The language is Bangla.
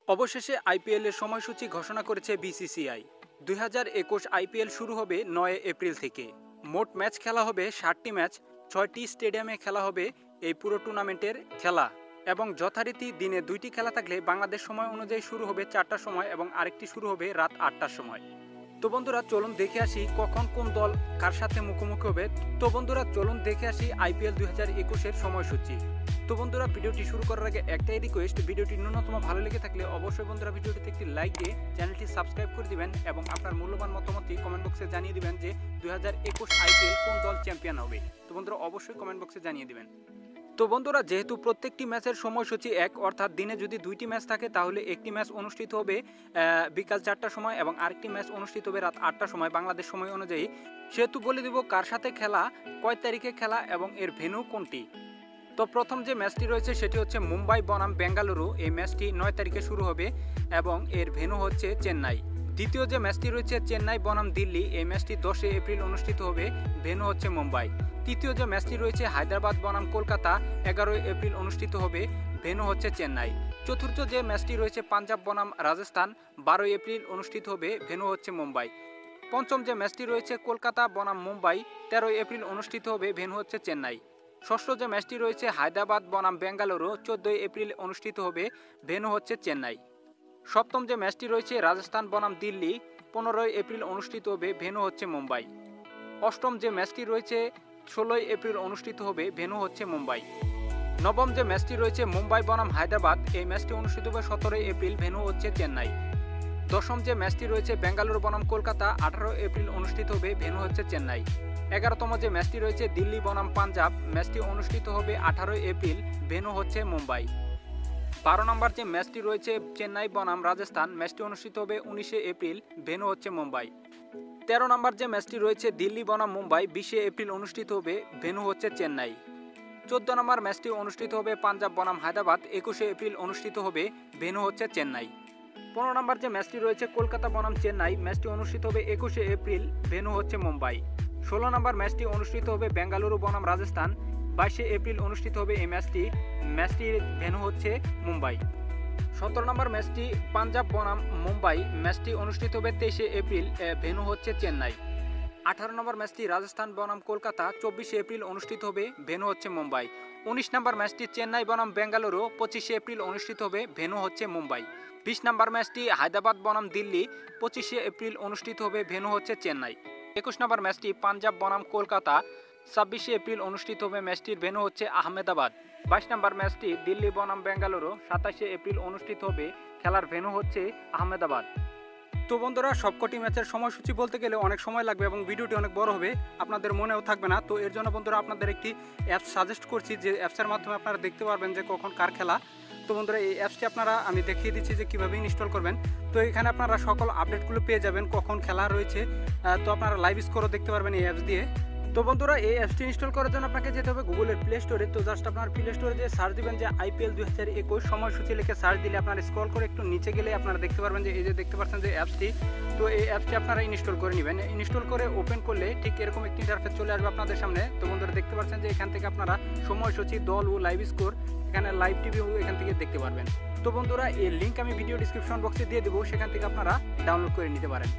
অবশেষে আইপিএল এর সময়সূচি ঘোষণা করেছে বিসিসিআই। 2021 আইপিএল শুরু হবে 9 এপ্রিল থেকে। মোট ম্যাচ খেলা হবে 60টি ম্যাচ, 6টি স্টেডিয়ামে খেলা হবে এই পুরো টুর্নামেন্টের খেলা। এবং যথারীতি দিনে 2টি খেলা থাকলে বাংলাদেশ সময় অনুযায়ী শুরু হবে 4টার সময় এবং আরেকটি শুরু হবে রাত 8টার সময়। তো বন্ধুরা চলুন দেখে আসি কখন কোন দল কার সাথে মুখোমুখি হবে। তো বন্ধুরা চলুন দেখে আসি আইপিএল 2021-এর সময়সূচি। তো বন্ধুরা ভিডিওটি শুরু করার আগে একটাই রিকোয়েস্ট, ভিডিওটি ন্যূনতম ভালো লেগে থাকলে অবশ্যই বন্ধুরা ভিডিওটিতে একটি লাইক দিয়ে চ্যানেলটি সাবস্ক্রাইব করে দিবেন এবং আপনার মূল্যবান মতামতটি কমেন্ট বক্সে জানিয়ে দিবেন যে 2021 আইপিএল কোন দল চ্যাম্পিয়ন হবে। তো বন্ধুরা অবশ্যই কমেন্ট বক্সে জানিয়ে দিবেন। তো বন্ধুরা যেহেতু প্রত্যেকটি ম্যাচের সময়সূচি এক, অর্থাৎ দিনে যদি 2টি ম্যাচ থাকে তাহলে একটি ম্যাচ অনুষ্ঠিত হবে বিকাল 4টার সময় এবং আরেকটি ম্যাচ অনুষ্ঠিত হবে রাত 8টার সময় বাংলাদেশ সময় অনুযায়ী। সেহেতু বলে দিব কার সাথে খেলা, কয় তারিখে খেলা এবং এর ভেন্যু কোনটি। তো প্রথম যে ম্যাচটি রয়েছে সেটি হচ্ছে মুম্বাই বনাম বেঙ্গালুরু। এই ম্যাচটি 9 তারিখে শুরু হবে এবং এর ভেন্যু হচ্ছে চেন্নাই। দ্বিতীয় যে ম্যাচটি রয়েছে চেন্নাই বনাম দিল্লি, এই ম্যাচটি 10 এপ্রিল অনুষ্ঠিত হবে, ভেন্যু হচ্ছে মুম্বাই। তৃতীয় যে ম্যাচটি রয়েছে হায়দ্রাবাদ বনাম কলকাতা, 11 এপ্রিল অনুষ্ঠিত হবে, ভেন্যু হচ্ছে চেন্নাই। চতুর্থ যে ম্যাচটি রয়েছে পাঞ্জাব বনাম রাজস্থান, 12 এপ্রিল অনুষ্ঠিত হবে, ভেন্যু হচ্ছে মুম্বাই। পঞ্চম যে ম্যাচটি রয়েছে কলকাতা বনাম মুম্বাই, 13 এপ্রিল অনুষ্ঠিত হবে, ভেন্যু হচ্ছে চেন্নাই। ষষ্ঠ যে ম্যাচটি রয়েছে হায়দ্রাবাদ বনাম বেঙ্গালুরু, 14 এপ্রিল অনুষ্ঠিত হবে, ভেন্যু হচ্ছে চেন্নাই। সপ্তম যে ম্যাচটি রয়েছে রাজস্থান বনাম দিল্লি, 15 এপ্রিল অনুষ্ঠিত হবে, ভেন্যু হচ্ছে মুম্বাই। অষ্টম যে ম্যাচটি রয়েছে 16 এপ্রিল অনুষ্ঠিত হবে, ভেন্যু হচ্ছে মুম্বাই। নবম যে ম্যাচটি রয়েছে মুম্বাই বনাম হায়দ্রাবাদ, এই ম্যাচটি অনুষ্ঠিত হবে 17 এপ্রিল, ভেন্যু হচ্ছে চেন্নাই। দশম যে ম্যাচটি রয়েছে বেঙ্গালুরু বনাম কলকাতা, 18 এপ্রিল অনুষ্ঠিত হবে, ভেন্যু হচ্ছে চেন্নাই। 11তম যে ম্যাচটি রয়েছে দিল্লি বনাম পাঞ্জাব, ম্যাচটি অনুষ্ঠিত হবে 18 এপ্রিল, ভেন্যু হচ্ছে মুম্বাই। 12 নম্বর যে ম্যাচটি রয়েছে চেন্নাই বনাম রাজস্থান, ম্যাচটি অনুষ্ঠিত হবে 19 এপ্রিল, ভেন্যু হচ্ছে মুম্বাই। 13 নম্বর যে ম্যাচটি রয়েছে দিল্লি বনাম মুম্বাই, 20 এপ্রিল অনুষ্ঠিত হবে, ভেন্যু হচ্ছে চেন্নাই। 14 নম্বর ম্যাচটি অনুষ্ঠিত হবে পাঞ্জাব বনাম হায়দ্রাবাদ, 21 এপ্রিল অনুষ্ঠিত হবে, ভেন্যু হচ্ছে চেন্নাই। 15 নম্বর যে ম্যাচটি রয়েছে কলকাতা বনাম চেন্নাই, ম্যাচটি অনুষ্ঠিত হবে 21 এপ্রিল, ভেন্যু হচ্ছে মুম্বাই। 16 নম্বর ম্যাচটি অনুষ্ঠিত হবে বেঙ্গালুরু বনাম রাজস্থান, 22 এপ্রিল অনুষ্ঠিত হবে এই ম্যাচটির ভেন্যু হচ্ছে মুম্বাই। 17 নম্বর ম্যাচটি পাঞ্জাব বনাম মুম্বাই, ম্যাচটি অনুষ্ঠিত হবে 23 এপ্রিল, ভেন্যু হচ্ছে চেন্নাই। 18 নম্বর ম্যাচটি রাজস্থান বনাম কলকাতা, 24 এপ্রিল অনুষ্ঠিত হবে, ভেন্যু হচ্ছে মুম্বাই। 19 নম্বর ম্যাচটি চেন্নাই বনাম বেঙ্গালুরু, 25 এপ্রিল অনুষ্ঠিত হবে, ভেন্যু হচ্ছে মুম্বাই। 20 নম্বর ম্যাচটি হায়দ্রাবাদ বনাম দিল্লি, 25 এপ্রিল অনুষ্ঠিত হবে, ভেন্যু হচ্ছে চেন্নাই। 21 নম্বর ম্যাচটি পাঞ্জাব বনাম কলকাতা, 26 এপ্রিল অনুষ্ঠিত হবে, ম্যাচটির ভেন্যু হচ্ছে আহমেদাবাদ। 22 নম্বর ম্যাচটি দিল্লি বনাম বেঙ্গালুরু, 27 এপ্রিল অনুষ্ঠিত হবে, খেলার ভেন্যু হচ্ছে আহমেদাবাদ। তো বন্ধুরা সবকটি ম্যাচের সময়সূচি বলতে গেলে অনেক সময় লাগবে এবং ভিডিওটি অনেক বড় হবে, আপনাদের মনেও থাকবে না। তো এর জন্য বন্ধুরা আপনাদের একটি অ্যাপস সাজেস্ট করছি, যে অ্যাপসের মাধ্যমে আপনারা দেখতে পারবেন যে কখন কার খেলা। তো বন্ধুরা এই অ্যাপসটি আমি দেখিয়ে দিচ্ছি যে কীভাবে ইনস্টল করবেন। তো এখানে আপনারা সকল আপডেটগুলো পেয়ে যাবেন, কখন খেলা রয়েছে। তো আপনারা লাইভ স্কোরও দেখতে পারবেন এই অ্যাপস দিয়ে। তো বন্ধুরা এই অ্যাপসটি ইনস্টল করার জন্য আপনাকে যেতে হবে গুগলের প্লে স্টোরে। তো জাস্ট আপনার প্লে স্টোরে যে সার্চ দিবেন যে আইপিএল 2021 সময়সূচি লিখে সার্চ দিলে আপনারা স্ক্রল করে একটু নিচে গেলে আপনারা দেখতে পারবেন যে এই যে দেখতে পাচ্ছেন যে অ্যাপসটি। তো এই অ্যাপসটি আপনারা ইনস্টল করে নেবেন। ইনস্টল করে ওপেন করলে ঠিক এরকম একটি ইন্টারফেস চলে আসবে আপনাদের সামনে। তো বন্ধুরা দেখতে পাচ্ছেন যে এখান থেকে আপনারা সময়সূচি, দল ও লাইভ স্কোর, এখানে লাইভ টিভিও এখান থেকে দেখতে পারবেন। তো বন্ধুরা এর লিঙ্ক আমি ভিডিও ডিসক্রিপশন বক্সে দিয়ে দেবো, সেখান থেকে আপনারা ডাউনলোড করে নিতে পারেন।